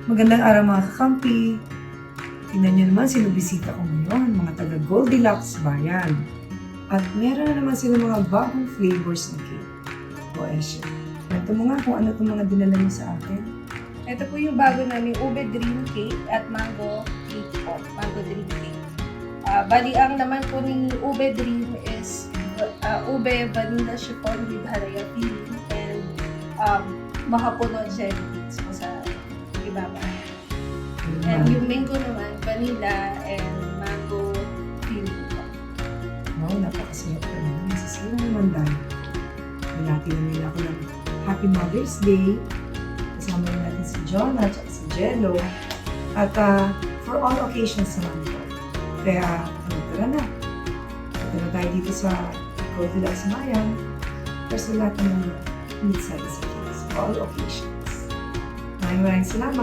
Magandang araw mga kakampi. Tingnan nyo naman sino bisita ko ngayon, mga taga Goldilocks Bayan. At meron na naman sila mga bagong flavors ng cake. O Eshe, kwento mo nga kung ano itong mga dinala niyo sa akin. Ito po yung bago namin ube dream cake at mango cake po. Mango dream cake. Bali, ang naman po ng ube dream is ube vanilla chiffon with halaya filling and mahapunod jelly beans po sa ibaba. And yung mango naman, vanilla and mango filling po. Wow, napakasarap ka naman. Masasarap naman dahil. Binati na nila ako ng Happy Mother's Day. Kasama rin natin si John at si Jello. At for all occasions naman po. Kaya, tara na. Tara tayo dito sa Goldilocks Bayan. Para sa lahat ng needs natin sa kids. For all occasions. Maraming salamat.